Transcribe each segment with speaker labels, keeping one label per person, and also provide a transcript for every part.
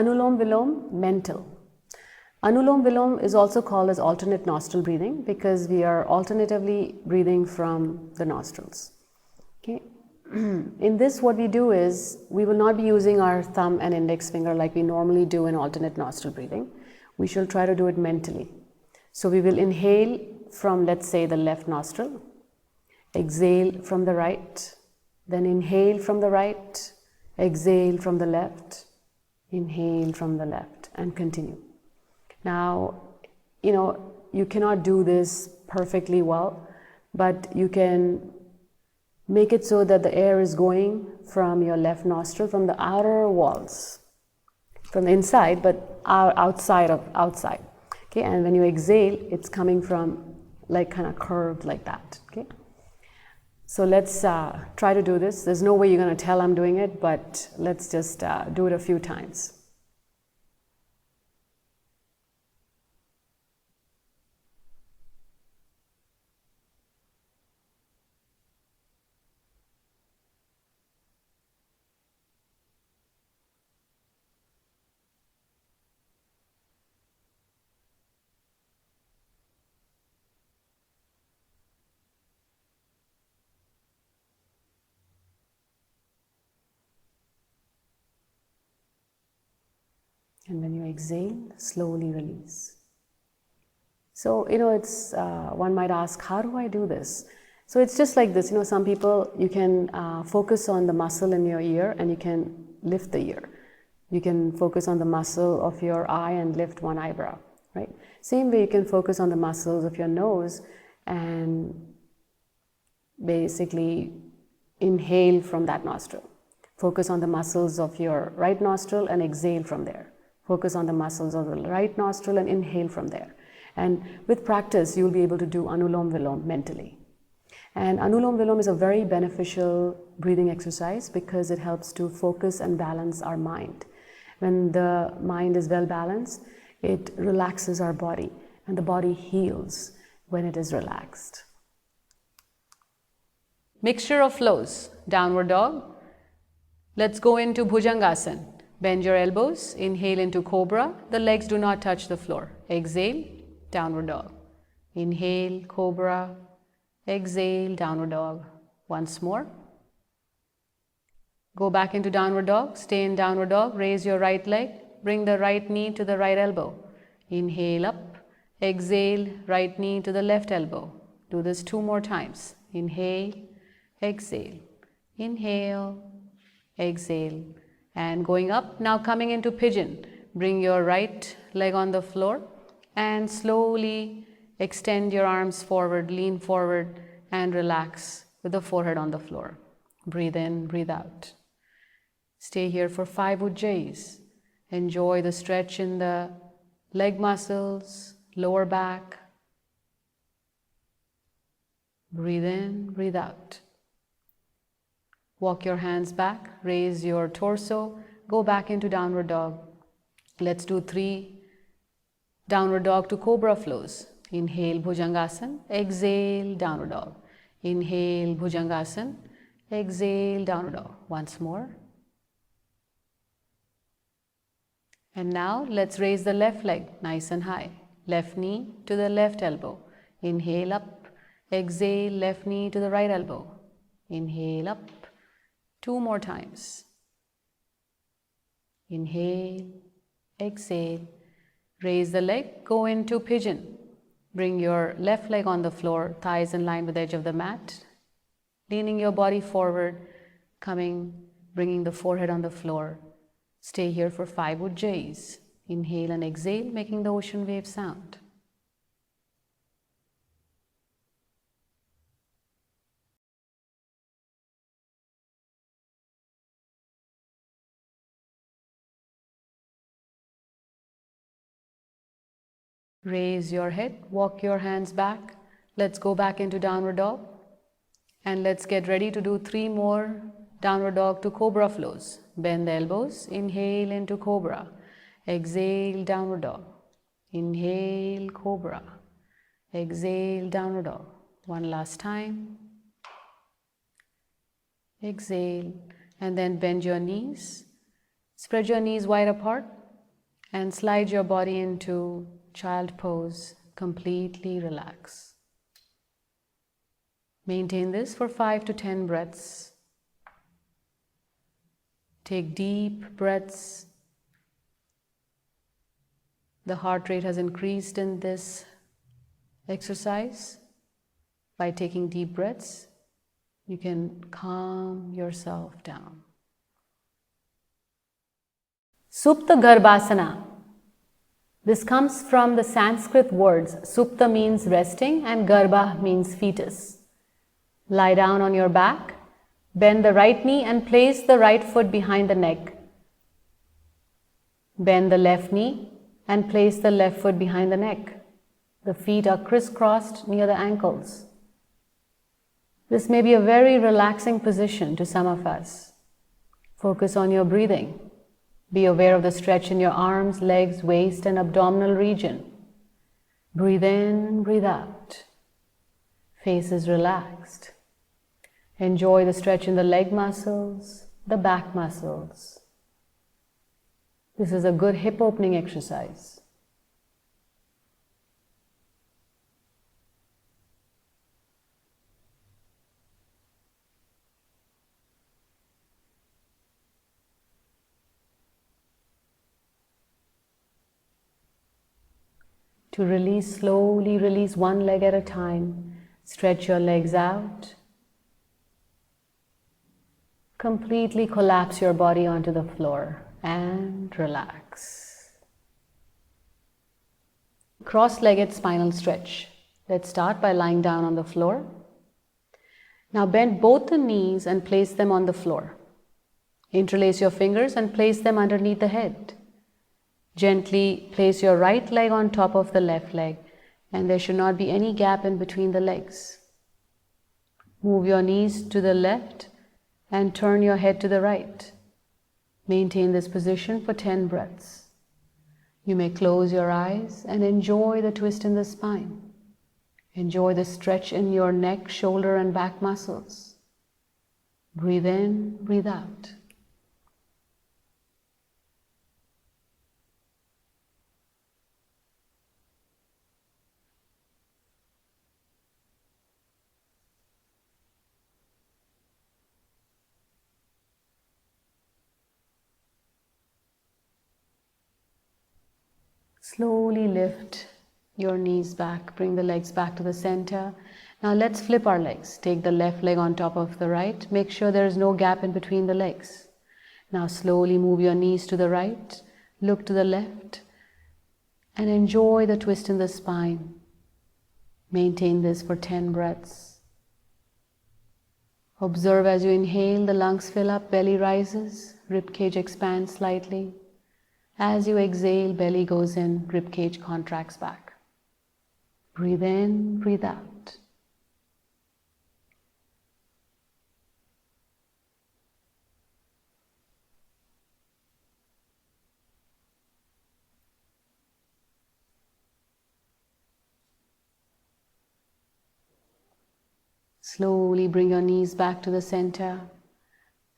Speaker 1: Anulom Vilom, mental. Anulom Vilom is also called as alternate nostril breathing because we are alternatively breathing from the nostrils. Okay. In this, what we do is we will not be using our thumb and index finger like we normally do in alternate nostril breathing. We shall try to do it mentally. So we will inhale from, let's say, the left nostril, exhale from the right, then inhale from the right, exhale from the left, inhale from the left, and continue. Now, you cannot do this perfectly well, but you can make it so that the air is going from your left nostril, from the outer walls, from the inside, but outside. Okay, and when you exhale, it's coming from like kind of curved like that. Okay, so let's try to do this. There's no way you're going to tell I'm doing it, but let's just do it a few times. And when you exhale, slowly release. So, it's one might ask, how do I do this? So it's just like this. Some people, you can focus on the muscle in your ear and you can lift the ear. You can focus on the muscle of your eye and lift one eyebrow, right? Same way you can focus on the muscles of your nose and basically inhale from that nostril. Focus on the muscles of your right nostril and exhale from there. Focus on the muscles of the right nostril and inhale from there. And with practice, you'll be able to do Anulom Vilom mentally. And Anulom Vilom is a very beneficial breathing exercise because it helps to focus and balance our mind. When the mind is well balanced, it relaxes our body, and the body heals when it is relaxed. Mixture of flows. Downward dog. Let's go into Bhujangasana. Bend your elbows, inhale into Cobra. The legs do not touch the floor. Exhale, downward dog. Inhale, Cobra. Exhale, downward dog. Once more. Go back into downward dog. Stay in downward dog. Raise your right leg. Bring the right knee to the right elbow. Inhale up. Exhale, right knee to the left elbow. Do this 2 more times. Inhale, exhale. Inhale, exhale. And going up, now coming into pigeon. Bring your right leg on the floor and slowly extend your arms forward, lean forward and relax with the forehead on the floor. Breathe in, breathe out. Stay here for 5 ujjayis. Enjoy the stretch in the leg muscles, lower back. Breathe in, breathe out. Walk your hands back, raise your torso, go back into downward dog. Let's do 3 downward dog to Cobra flows. Inhale, Bhujangasana, exhale, downward dog. Inhale, Bhujangasana, exhale, downward dog. Once more. And now let's raise the left leg nice and high. Left knee to the left elbow. Inhale up, exhale, left knee to the right elbow. Inhale up. 2 more times. Inhale, exhale. Raise the leg, go into pigeon. Bring your left leg on the floor, thighs in line with the edge of the mat. Leaning your body forward, bringing the forehead on the floor. Stay here for 5 ujjayis. Inhale and exhale, making the ocean wave sound. Raise your head, walk your hands back. Let's go back into downward dog. And let's get ready to do 3 more downward dog to Cobra flows. Bend the elbows, inhale into Cobra. Exhale, downward dog. Inhale, Cobra. Exhale, downward dog. One last time. Exhale, and then bend your knees. Spread your knees wide apart. And slide your body into child pose, completely relax. Maintain this for 5 to 10 breaths. Take deep breaths. The heart rate has increased in this exercise. By taking deep breaths, you can calm yourself down. Supta Garbhasana. This comes from the Sanskrit words. Supta means resting and Garbha means fetus. Lie down on your back, bend the right knee and place the right foot behind the neck. Bend the left knee and place the left foot behind the neck. The feet are crisscrossed near the ankles. This may be a very relaxing position to some of us. Focus on your breathing. Be aware of the stretch in your arms, legs, waist, and abdominal region. Breathe in, breathe out. Face is relaxed. Enjoy the stretch in the leg muscles, the back muscles. This is a good hip opening exercise. To release, slowly release one leg at a time. Stretch your legs out. Completely collapse your body onto the floor and relax. Cross-legged spinal stretch. Let's start by lying down on the floor. Now bend both the knees and place them on the floor. Interlace your fingers and place them underneath the head. Gently place your right leg on top of the left leg, and there should not be any gap in between the legs. Move your knees to the left and turn your head to the right. Maintain this position for 10 breaths. You may close your eyes and enjoy the twist in the spine. Enjoy the stretch in your neck, shoulder, and back muscles. Breathe in, breathe out. Slowly lift your knees back, bring the legs back to the center. Now let's flip our legs. Take the left leg on top of the right. Make sure there is no gap in between the legs. Now slowly move your knees to the right, look to the left, and enjoy the twist in the spine. Maintain this for 10 breaths. Observe as you inhale, the lungs fill up, belly rises, ribcage expands slightly. As you exhale, belly goes in, ribcage contracts back. Breathe in, breathe out. Slowly bring your knees back to the center.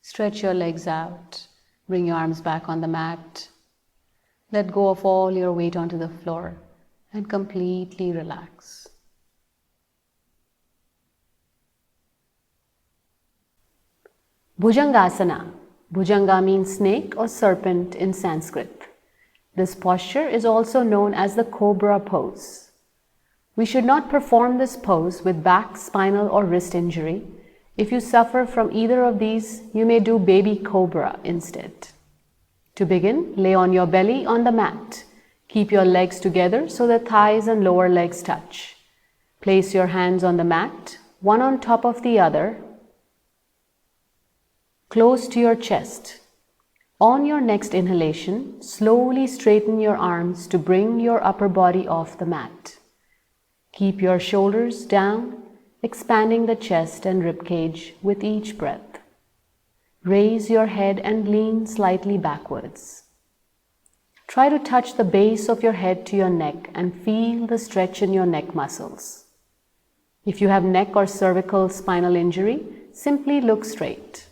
Speaker 1: Stretch your legs out. Bring your arms back on the mat. Let go of all your weight onto the floor and completely relax. Bhujangasana. Bhujanga means snake or serpent in Sanskrit. This posture is also known as the Cobra pose. We should not perform this pose with back, spinal, or wrist injury. If you suffer from either of these, you may do baby cobra instead. To begin, lay on your belly on the mat. Keep your legs together so the thighs and lower legs touch. Place your hands on the mat, one on top of the other, close to your chest. On your next inhalation, slowly straighten your arms to bring your upper body off the mat. Keep your shoulders down, expanding the chest and ribcage with each breath. Raise your head and lean slightly backwards. Try to touch the base of your head to your neck and feel the stretch in your neck muscles. If you have neck or cervical spinal injury, simply look straight.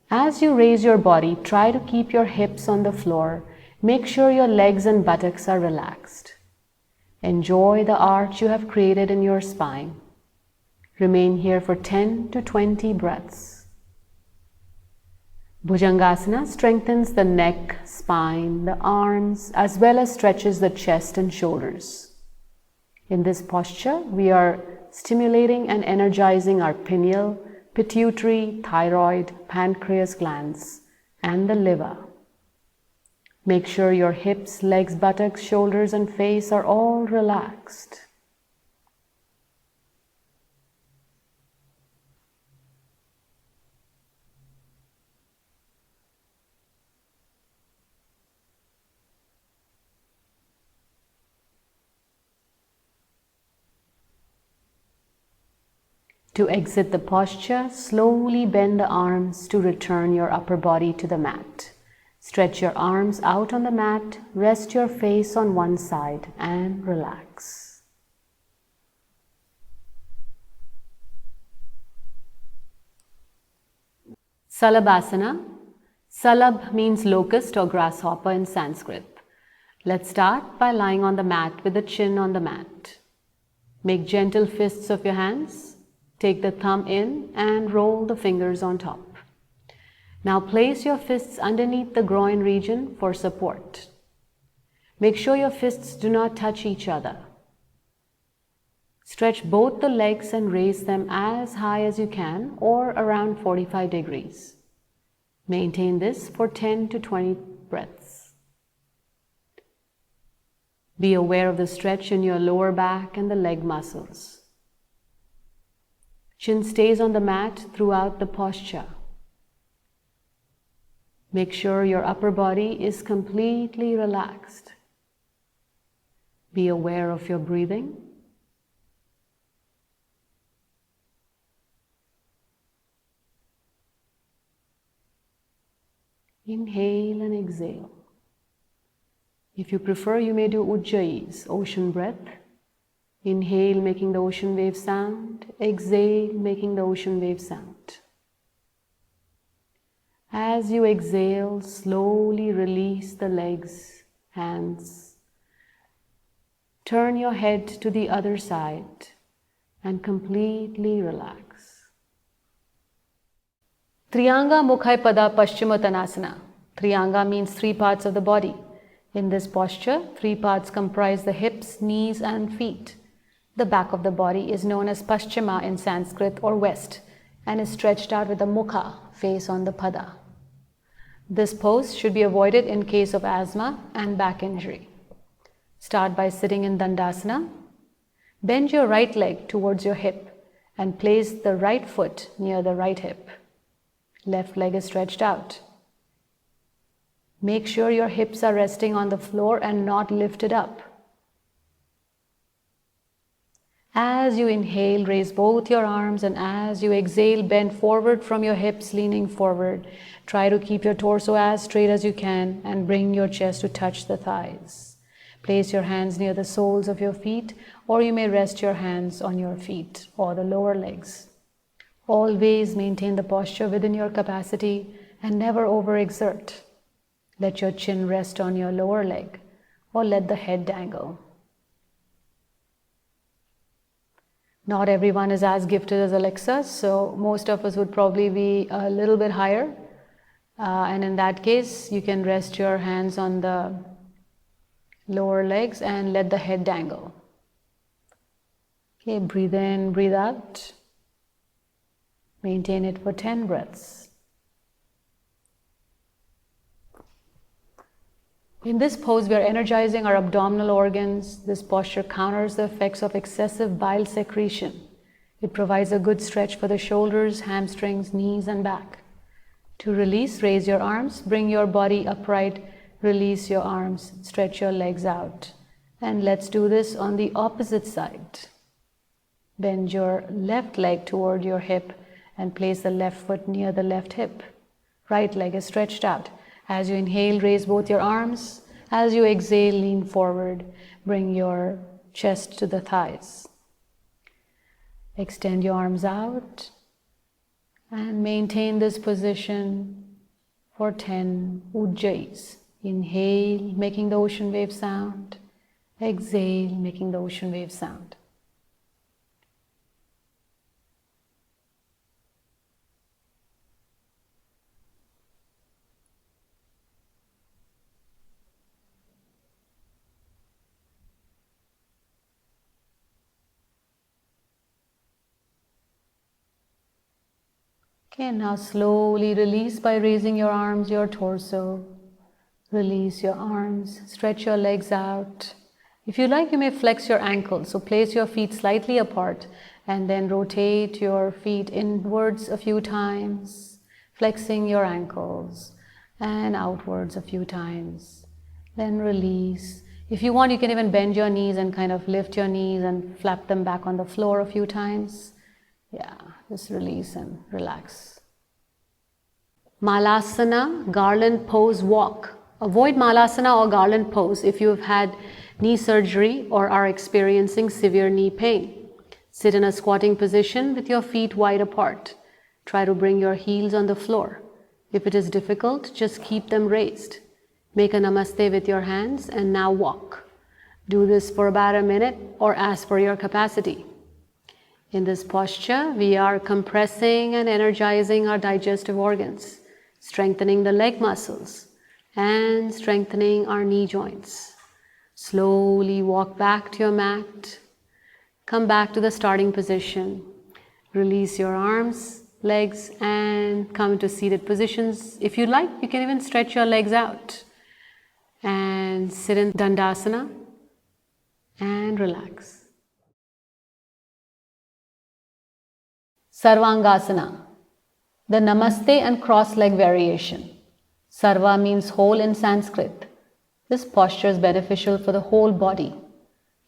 Speaker 1: As you raise your body, try to keep your hips on the floor Make sure your legs and buttocks are relaxed. Enjoy the arch you have created in your spine. Remain here for 10 to 20 breaths. Bhujangasana strengthens the neck, spine, the arms, as well as stretches the chest and shoulders. In this posture, we are stimulating and energizing our pineal, pituitary, thyroid, pancreas glands, and the liver. Make sure your hips, legs, buttocks, shoulders, and face are all relaxed. To exit the posture, slowly bend the arms to return your upper body to the mat. Stretch your arms out on the mat, rest your face on one side and relax. Salabhasana. Salabh means locust or grasshopper in Sanskrit. Let's start by lying on the mat with the chin on the mat. Make gentle fists of your hands. Take the thumb in and roll the fingers on top. Now place your fists underneath the groin region for support. Make sure your fists do not touch each other. Stretch both the legs and raise them as high as you can, or around 45 degrees. Maintain this for 10 to 20 breaths. Be aware of the stretch in your lower back and the leg muscles. Chin stays on the mat throughout the posture. Make sure your upper body is completely relaxed. Be aware of your breathing. Inhale and exhale. If you prefer, you may do ujjayis, ocean breath. Inhale, making the ocean wave sound. Exhale, making the ocean wave sound. As you exhale, slowly release the legs, hands. Turn your head to the other side and completely relax. Triyanga Mukhaipada Paschimottanasana. Triyanga means 3 parts of the body. In this posture, 3 parts comprise the hips, knees, and feet. The back of the body is known as Paschima in Sanskrit or West and is stretched out with the mukha, face on the pada. This pose should be avoided in case of asthma and back injury. Start by sitting in Dandasana. Bend your right leg towards your hip and place the right foot near the right hip. Left leg is stretched out. Make sure your hips are resting on the floor and not lifted up. As you inhale, raise both your arms, and as you exhale, bend forward from your hips, leaning forward. Try to keep your torso as straight as you can and bring your chest to touch the thighs. Place your hands near the soles of your feet, or you may rest your hands on your feet or the lower legs. Always maintain the posture within your capacity and never overexert. Let your chin rest on your lower leg or let the head dangle. Not everyone is as gifted as Alexa, so most of us would probably be a little bit higher. And in that case, you can rest your hands on the lower legs and let the head dangle. Okay, breathe in, breathe out. Maintain it for 10 breaths. In this pose, we are energizing our abdominal organs. This posture counters the effects of excessive bile secretion. It provides a good stretch for the shoulders, hamstrings, knees, and back. To release, raise your arms, bring your body upright, release your arms, stretch your legs out. And let's do this on the opposite side. Bend your left leg toward your hip and place the left foot near the left hip. Right leg is stretched out. As you inhale, raise both your arms. As you exhale, lean forward. Bring your chest to the thighs. Extend your arms out and maintain this position for 10 ujjayis. Inhale, making the ocean wave sound. Exhale, making the ocean wave sound. Okay, now slowly release by raising your arms, your torso. Release your arms, stretch your legs out. If you like, you may flex your ankles. So place your feet slightly apart and then rotate your feet inwards a few times, flexing your ankles, and outwards a few times. Then release. If you want, you can even bend your knees and kind of lift your knees and flap them back on the floor a few times. Yeah, just release and relax. Malasana, Garland pose walk. Avoid Malasana or Garland pose if you have had knee surgery or are experiencing severe knee pain. Sit in a squatting position with your feet wide apart. Try to bring your heels on the floor. If it is difficult, just keep them raised. Make a namaste with your hands and now walk. Do this for about a minute or as per your capacity. In this posture, we are compressing and energizing our digestive organs, strengthening the leg muscles, and strengthening our knee joints. Slowly walk back to your mat. Come back to the starting position. Release your arms, legs, and come into seated positions. If you like, you can even stretch your legs out. And sit in Dandasana and relax. Sarvangasana, the Namaste and cross-leg variation. Sarva means whole in Sanskrit. This posture is beneficial for the whole body.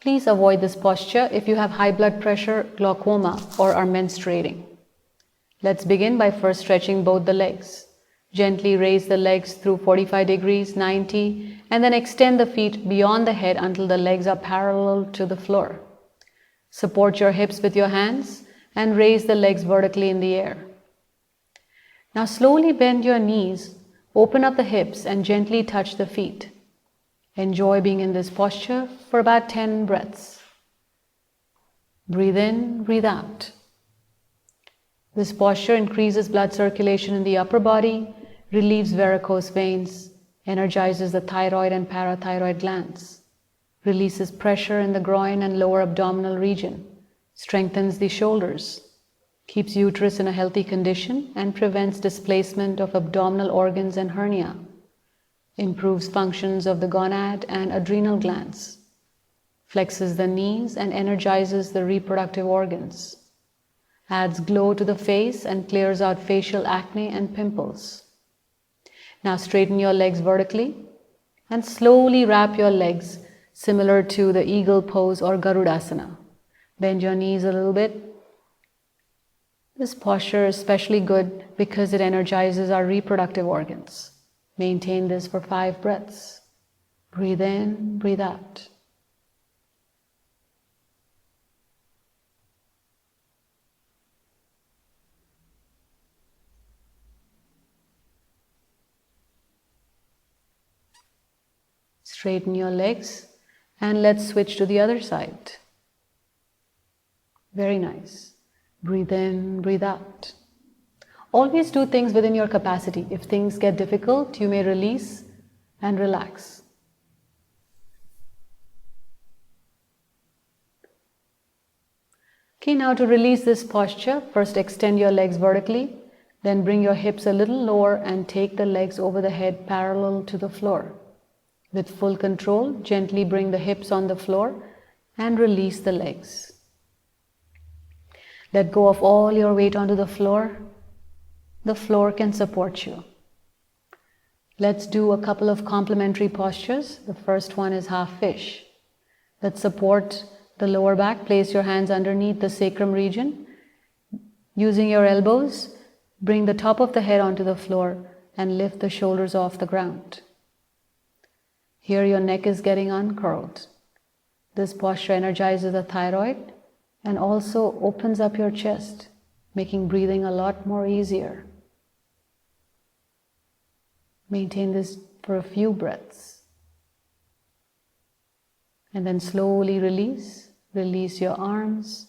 Speaker 1: Please avoid this posture if you have high blood pressure, glaucoma, or are menstruating. Let's begin by first stretching both the legs. Gently raise the legs through 45 degrees, 90, and then extend the feet beyond the head until the legs are parallel to the floor. Support your hips with your hands and raise the legs vertically in the air. Now slowly bend your knees, open up the hips and gently touch the feet. Enjoy being in this posture for about 10 breaths. Breathe in, breathe out. This posture increases blood circulation in the upper body, relieves varicose veins, energizes the thyroid and parathyroid glands, releases pressure in the groin and lower abdominal region, strengthens the shoulders, keeps uterus in a healthy condition and prevents displacement of abdominal organs and hernia, improves functions of the gonad and adrenal glands, flexes the knees and energizes the reproductive organs, adds glow to the face and clears out facial acne and pimples. Now straighten your legs vertically and slowly wrap your legs similar to the eagle pose or Garudasana. Bend your knees a little bit. This posture is especially good because it energizes our reproductive organs. Maintain this for 5 breaths. Breathe in, breathe out. Straighten your legs and let's switch to the other side. Very nice. Breathe in, breathe out. Always do things within your capacity. If things get difficult, you may release and relax. Okay, now to release this posture, first extend your legs vertically, then bring your hips a little lower and take the legs over the head parallel to the floor. With full control, gently bring the hips on the floor and release the legs. Let go of all your weight onto the floor. The floor can support you. Let's do a couple of complementary postures. The first one is half fish. Let's support the lower back. Place your hands underneath the sacrum region. Using your elbows, bring the top of the head onto the floor and lift the shoulders off the ground. Here your neck is getting uncurled. This posture energizes the thyroid and also opens up your chest, making breathing a lot more easier. Maintain this for a few breaths. And then slowly release. Release your arms.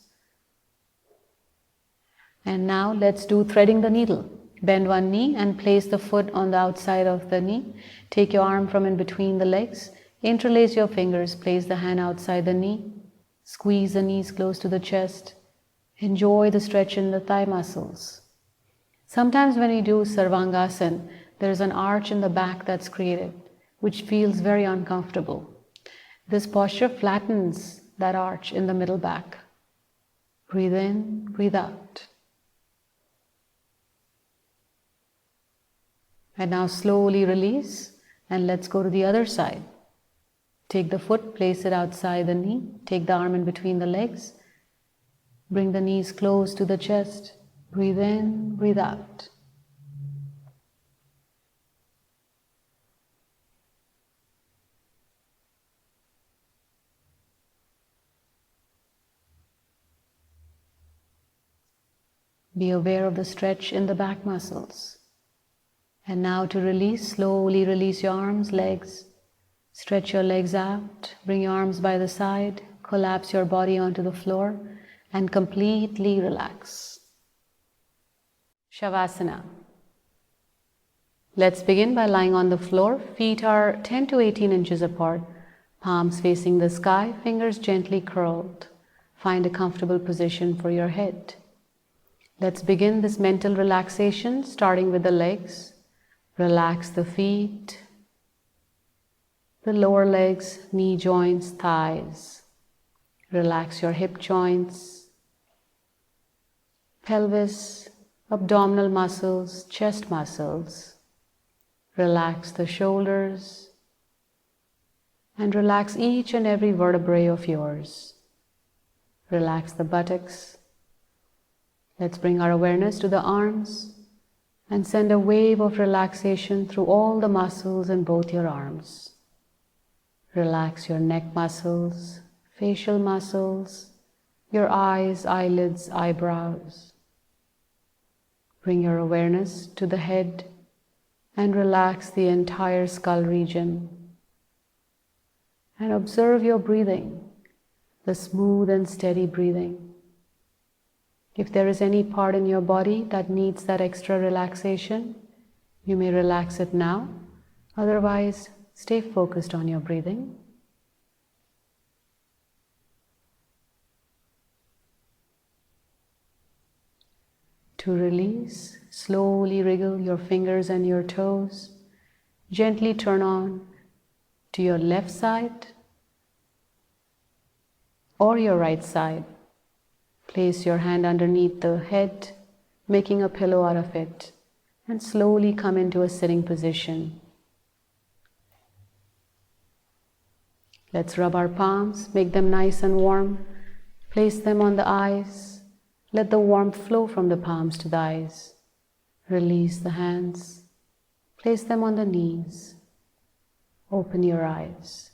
Speaker 1: And now let's do threading the needle. Bend one knee and place the foot on the outside of the knee. Take your arm from in between the legs. Interlace your fingers. Place the hand outside the knee. Squeeze the knees close to the chest. Enjoy the stretch in the thigh muscles. Sometimes when you do Sarvangasana, there is an arch in the back that's created, which feels very uncomfortable. This posture flattens that arch in the middle back. Breathe in, breathe out. And now slowly release, and let's go to the other side. Take the foot, place it outside the knee. Take the arm in between the legs. Bring the knees close to the chest. Breathe in, breathe out. Be aware of the stretch in the back muscles. And now to release, slowly release your arms, legs. Stretch your legs out, bring your arms by the side, collapse your body onto the floor, and completely relax. Shavasana. Let's begin by lying on the floor. Feet are 10 to 18 inches apart, palms facing the sky, fingers gently curled. Find a comfortable position for your head. Let's begin this mental relaxation, starting with the legs. Relax the feet, the lower legs, knee joints, thighs. Relax your hip joints, pelvis, abdominal muscles, chest muscles. Relax the shoulders and relax each and every vertebrae of yours. Relax the buttocks. Let's bring our awareness to the arms and send a wave of relaxation through all the muscles in both your arms. Relax your neck muscles, facial muscles, your eyes, eyelids, eyebrows. Bring your awareness to the head and relax the entire skull region. And observe your breathing, the smooth and steady breathing. If there is any part in your body that needs that extra relaxation, you may relax it now. Otherwise, stay focused on your breathing. To release, slowly wriggle your fingers and your toes. Gently turn on to your left side or your right side. Place your hand underneath the head, making a pillow out of it, and slowly come into a sitting position. Let's rub our palms, make them nice and warm. Place them on the eyes. Let the warmth flow from the palms to the eyes. Release the hands. Place them on the knees. Open your eyes.